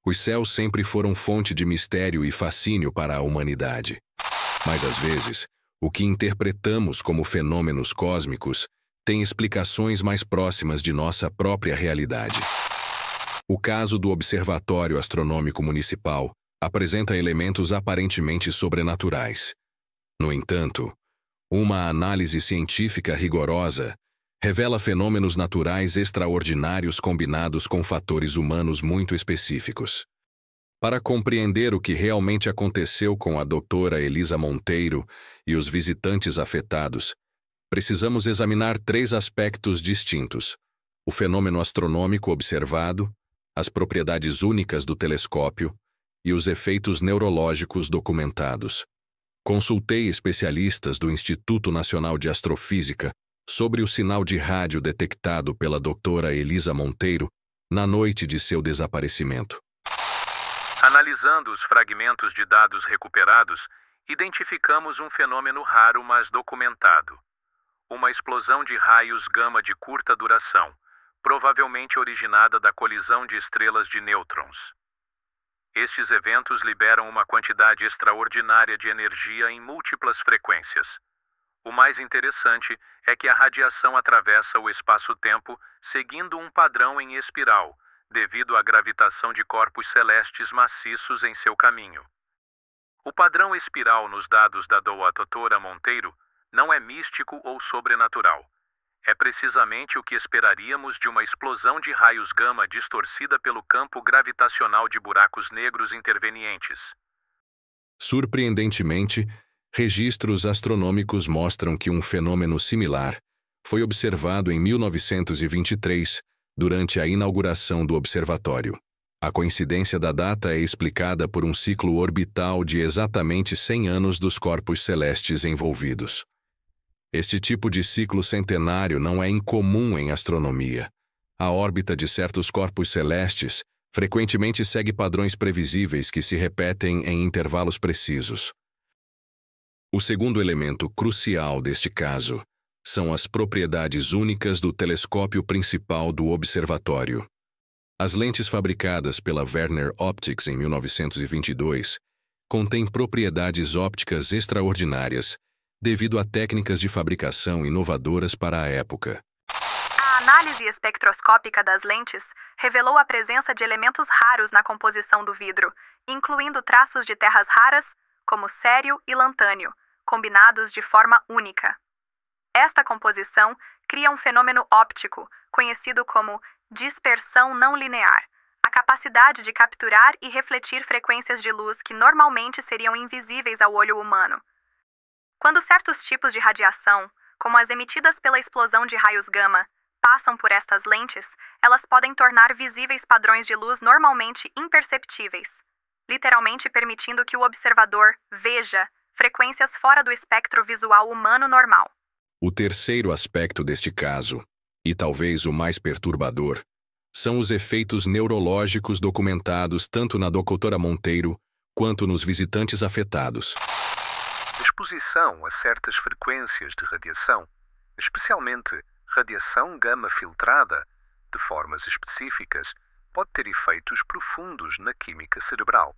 Os céus sempre foram fonte de mistério e fascínio para a humanidade. Mas às vezes, o que interpretamos como fenômenos cósmicos tem explicações mais próximas de nossa própria realidade. O caso do Observatório Astronômico Municipal apresenta elementos aparentemente sobrenaturais. No entanto, uma análise científica rigorosa revela fenômenos naturais extraordinários combinados com fatores humanos muito específicos. Para compreender o que realmente aconteceu com a doutora Elisa Monteiro e os visitantes afetados, precisamos examinar 3 aspectos distintos: o fenômeno astronômico observado, as propriedades únicas do telescópio e os efeitos neurológicos documentados. Consultei especialistas do Instituto Nacional de Astrofísica sobre o sinal de rádio detectado pela doutora Elisa Monteiro na noite de seu desaparecimento. Analisando os fragmentos de dados recuperados, identificamos um fenômeno raro, mas documentado. Uma explosão de raios gama de curta duração, provavelmente originada da colisão de estrelas de nêutrons. Estes eventos liberam uma quantidade extraordinária de energia em múltiplas frequências. O mais interessante é que a radiação atravessa o espaço-tempo seguindo um padrão em espiral, devido à gravitação de corpos celestes maciços em seu caminho. O padrão espiral nos dados da doutora Monteiro não é místico ou sobrenatural. É precisamente o que esperaríamos de uma explosão de raios gama distorcida pelo campo gravitacional de buracos negros intervenientes. Surpreendentemente, registros astronômicos mostram que um fenômeno similar foi observado em 1923, durante a inauguração do observatório. A coincidência da data é explicada por um ciclo orbital de exatamente 100 anos dos corpos celestes envolvidos. Este tipo de ciclo centenário não é incomum em astronomia. A órbita de certos corpos celestes frequentemente segue padrões previsíveis que se repetem em intervalos precisos. O segundo elemento crucial deste caso são as propriedades únicas do telescópio principal do observatório. As lentes fabricadas pela Werner Optics em 1922 contêm propriedades ópticas extraordinárias devido a técnicas de fabricação inovadoras para a época. A análise espectroscópica das lentes revelou a presença de elementos raros na composição do vidro, incluindo traços de terras raras, como cério e lantânio, combinados de forma única. Esta composição cria um fenômeno óptico, conhecido como dispersão não linear, a capacidade de capturar e refletir frequências de luz que normalmente seriam invisíveis ao olho humano. Quando certos tipos de radiação, como as emitidas pela explosão de raios gama, passam por estas lentes, elas podem tornar visíveis padrões de luz normalmente imperceptíveis, literalmente permitindo que o observador veja frequências fora do espectro visual humano normal. O terceiro aspecto deste caso, e talvez o mais perturbador, são os efeitos neurológicos documentados tanto na doutora Monteiro quanto nos visitantes afetados. Exposição a certas frequências de radiação, especialmente radiação gama filtrada, de formas específicas, pode ter efeitos profundos na química cerebral.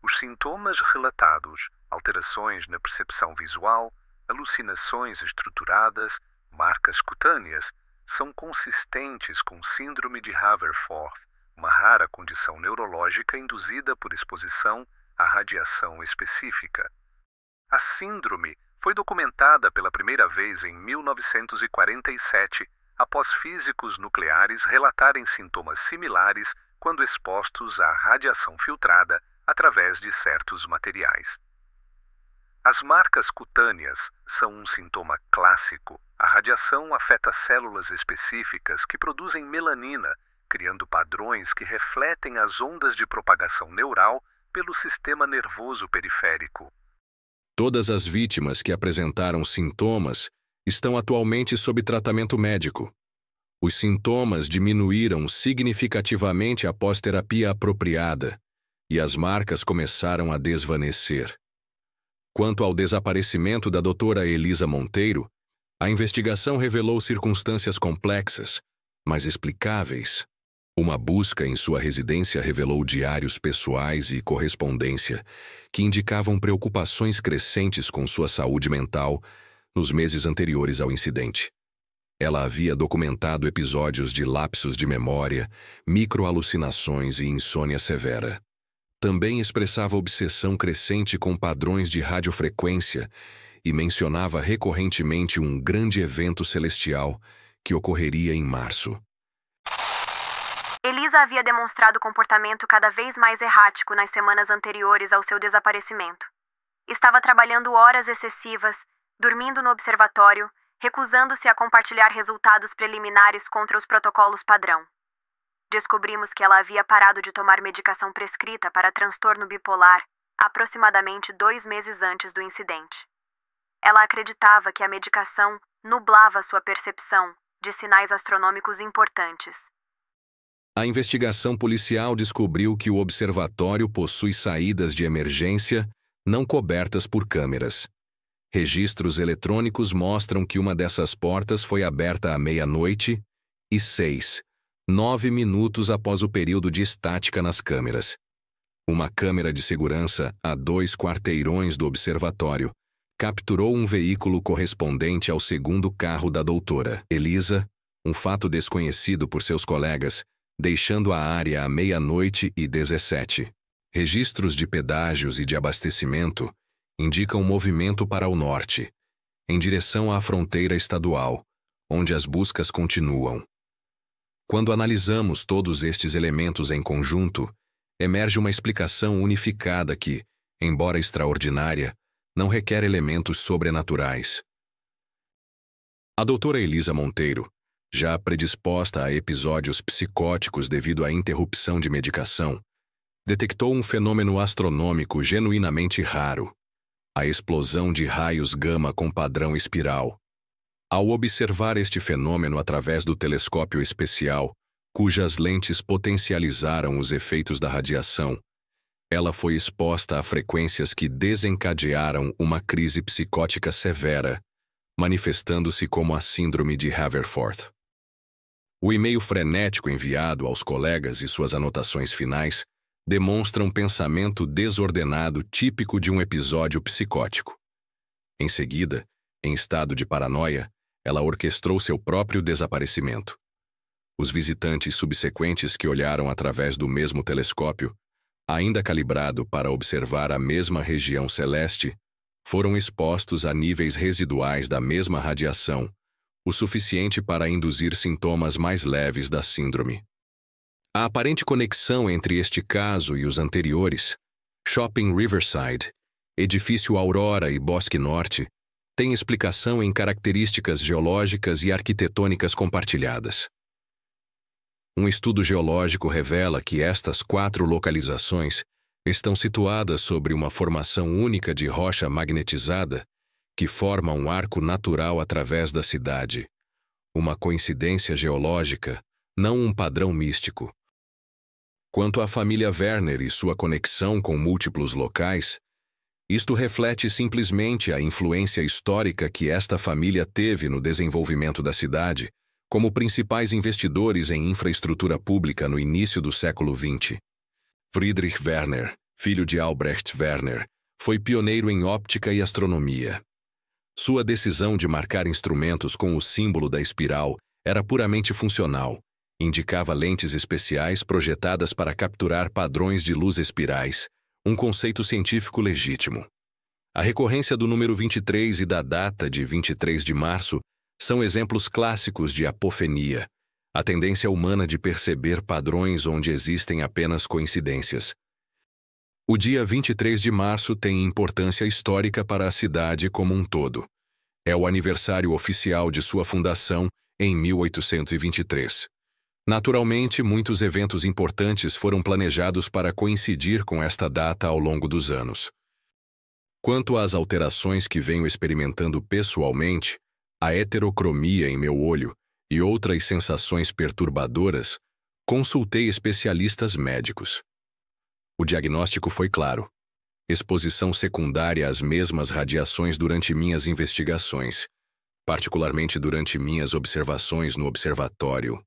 Os sintomas relatados, alterações na percepção visual, alucinações estruturadas, marcas cutâneas, são consistentes com síndrome de Haverford, uma rara condição neurológica induzida por exposição à radiação específica. A síndrome foi documentada pela primeira vez em 1947, após físicos nucleares relatarem sintomas similares quando expostos à radiação filtrada através de certos materiais. As marcas cutâneas são um sintoma clássico. A radiação afeta células específicas que produzem melanina, criando padrões que refletem as ondas de propagação neural pelo sistema nervoso periférico. Todas as vítimas que apresentaram sintomas estão atualmente sob tratamento médico. Os sintomas diminuíram significativamente após terapia apropriada e as marcas começaram a desvanecer. Quanto ao desaparecimento da doutora Elisa Monteiro, a investigação revelou circunstâncias complexas, mas explicáveis. Uma busca em sua residência revelou diários pessoais e correspondência que indicavam preocupações crescentes com sua saúde mental nos meses anteriores ao incidente. Ela havia documentado episódios de lapsos de memória, microalucinações e insônia severa. Também expressava obsessão crescente com padrões de radiofrequência e mencionava recorrentemente um grande evento celestial que ocorreria em março. Elisa havia demonstrado comportamento cada vez mais errático nas semanas anteriores ao seu desaparecimento. Estava trabalhando horas excessivas, dormindo no observatório, recusando-se a compartilhar resultados preliminares contra os protocolos padrão. Descobrimos que ela havia parado de tomar medicação prescrita para transtorno bipolar aproximadamente 2 meses antes do incidente. Ela acreditava que a medicação nublava sua percepção de sinais astronômicos importantes. A investigação policial descobriu que o observatório possui saídas de emergência não cobertas por câmeras. Registros eletrônicos mostram que uma dessas portas foi aberta à 00:06, 9 minutos após o período de estática nas câmeras. Uma câmera de segurança a 2 quarteirões do observatório capturou um veículo correspondente ao segundo carro da doutora Elisa, um fato desconhecido por seus colegas, deixando a área à 00:17. Registros de pedágios e de abastecimento indicam movimento para o norte, em direção à fronteira estadual, onde as buscas continuam. Quando analisamos todos estes elementos em conjunto, emerge uma explicação unificada que, embora extraordinária, não requer elementos sobrenaturais. A doutora Elisa Monteiro, já predisposta a episódios psicóticos devido à interrupção de medicação, detectou um fenômeno astronômico genuinamente raro: a explosão de raios gama com padrão espiral. Ao observar este fenômeno através do telescópio especial, cujas lentes potencializaram os efeitos da radiação, ela foi exposta a frequências que desencadearam uma crise psicótica severa, manifestando-se como a síndrome de Haverford. O e-mail frenético enviado aos colegas e suas anotações finais demonstram pensamento desordenado típico de um episódio psicótico. Em seguida, em estado de paranoia, ela orquestrou seu próprio desaparecimento. Os visitantes subsequentes que olharam através do mesmo telescópio, ainda calibrado para observar a mesma região celeste, foram expostos a níveis residuais da mesma radiação, o suficiente para induzir sintomas mais leves da síndrome. A aparente conexão entre este caso e os anteriores, Shopping Riverside, Edifício Aurora e Bosque Norte, tem explicação em características geológicas e arquitetônicas compartilhadas. Um estudo geológico revela que estas 4 localizações estão situadas sobre uma formação única de rocha magnetizada que forma um arco natural através da cidade. Uma coincidência geológica, não um padrão místico. Quanto à família Werner e sua conexão com múltiplos locais, isto reflete simplesmente a influência histórica que esta família teve no desenvolvimento da cidade, como principais investidores em infraestrutura pública no início do século XX. Friedrich Werner, filho de Albrecht Werner, foi pioneiro em óptica e astronomia. Sua decisão de marcar instrumentos com o símbolo da espiral era puramente funcional. Indicava lentes especiais projetadas para capturar padrões de luz espirais, um conceito científico legítimo. A recorrência do número 23 e da data de 23 de março são exemplos clássicos de apofenia, a tendência humana de perceber padrões onde existem apenas coincidências. O dia 23 de março tem importância histórica para a cidade como um todo. É o aniversário oficial de sua fundação em 1823. Naturalmente, muitos eventos importantes foram planejados para coincidir com esta data ao longo dos anos. Quanto às alterações que venho experimentando pessoalmente, a heterocromia em meu olho e outras sensações perturbadoras, consultei especialistas médicos. O diagnóstico foi claro: exposição secundária às mesmas radiações durante minhas investigações, particularmente durante minhas observações no observatório.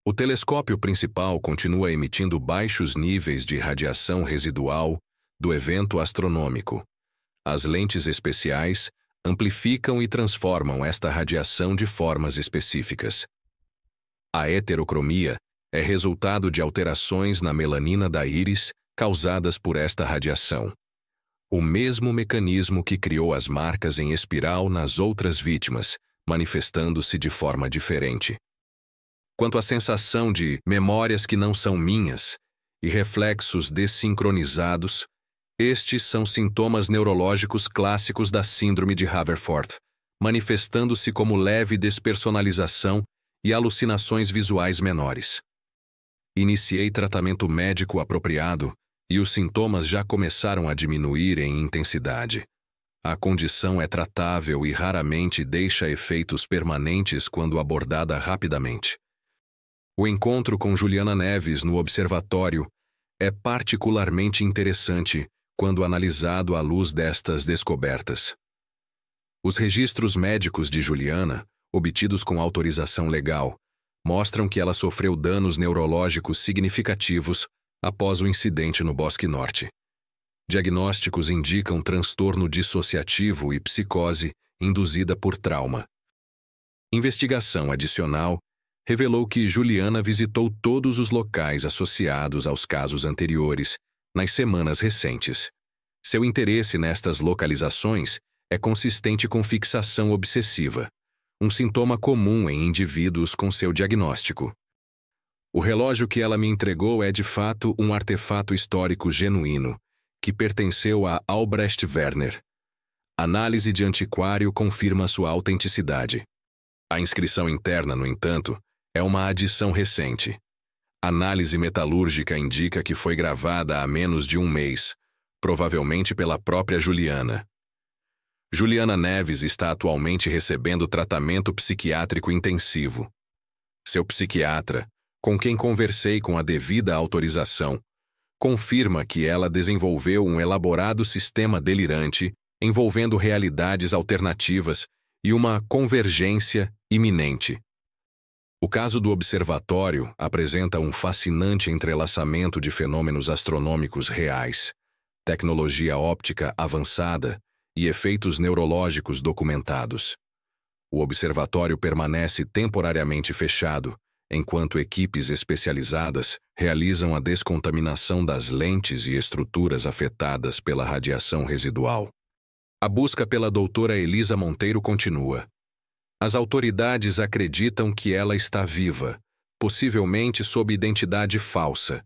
O telescópio principal continua emitindo baixos níveis de radiação residual do evento astronômico. As lentes especiais amplificam e transformam esta radiação de formas específicas. A heterocromia é resultado de alterações na melanina da íris causadas por esta radiação. O mesmo mecanismo que criou as marcas em espiral nas outras vítimas, manifestando-se de forma diferente. Quanto à sensação de memórias que não são minhas e reflexos desincronizados, estes são sintomas neurológicos clássicos da síndrome de Haverford, manifestando-se como leve despersonalização e alucinações visuais menores. Iniciei tratamento médico apropriado e os sintomas já começaram a diminuir em intensidade. A condição é tratável e raramente deixa efeitos permanentes quando abordada rapidamente. O encontro com Juliana Neves no observatório é particularmente interessante quando analisado à luz destas descobertas. Os registros médicos de Juliana, obtidos com autorização legal, mostram que ela sofreu danos neurológicos significativos após o incidente no Bosque Norte. Diagnósticos indicam transtorno dissociativo e psicose induzida por trauma. Investigação adicional revelou que Juliana visitou todos os locais associados aos casos anteriores nas semanas recentes. Seu interesse nestas localizações é consistente com fixação obsessiva, um sintoma comum em indivíduos com seu diagnóstico. O relógio que ela me entregou é de fato um artefato histórico genuíno, que pertenceu a Albrecht Werner. Análise de antiquário confirma sua autenticidade. A inscrição interna, no entanto, é uma adição recente. Análise metalúrgica indica que foi gravada há menos de um mês, provavelmente pela própria Juliana. Juliana Neves está atualmente recebendo tratamento psiquiátrico intensivo. Seu psiquiatra, com quem conversei com a devida autorização, confirma que ela desenvolveu um elaborado sistema delirante envolvendo realidades alternativas e uma convergência iminente. O caso do observatório apresenta um fascinante entrelaçamento de fenômenos astronômicos reais, tecnologia óptica avançada e efeitos neurológicos documentados. O observatório permanece temporariamente fechado, enquanto equipes especializadas realizam a descontaminação das lentes e estruturas afetadas pela radiação residual. A busca pela doutora Elisa Monteiro continua. As autoridades acreditam que ela está viva, possivelmente sob identidade falsa,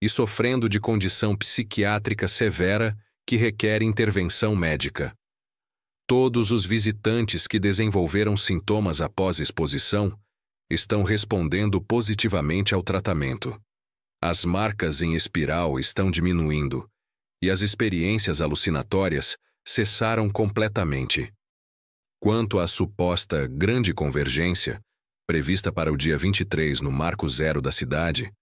e sofrendo de condição psiquiátrica severa que requer intervenção médica. Todos os visitantes que desenvolveram sintomas após exposição estão respondendo positivamente ao tratamento. As marcas em espiral estão diminuindo, e as experiências alucinatórias cessaram completamente. Quanto à suposta grande convergência, prevista para o dia 23 no Marco Zero da cidade,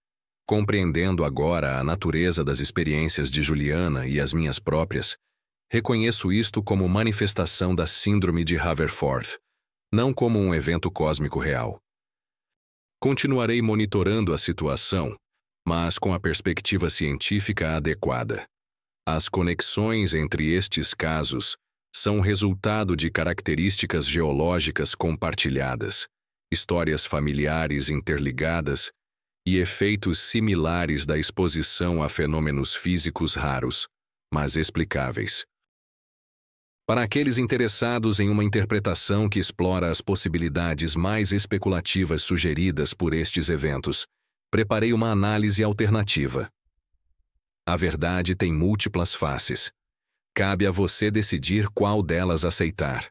compreendendo agora a natureza das experiências de Juliana e as minhas próprias, reconheço isto como manifestação da síndrome de Haverford, não como um evento cósmico real. Continuarei monitorando a situação, mas com a perspectiva científica adequada. As conexões entre estes casos são resultado de características geológicas compartilhadas, histórias familiares interligadas e efeitos similares da exposição a fenômenos físicos raros, mas explicáveis. Para aqueles interessados em uma interpretação que explora as possibilidades mais especulativas sugeridas por estes eventos, preparei uma análise alternativa. A verdade tem múltiplas faces. Cabe a você decidir qual delas aceitar.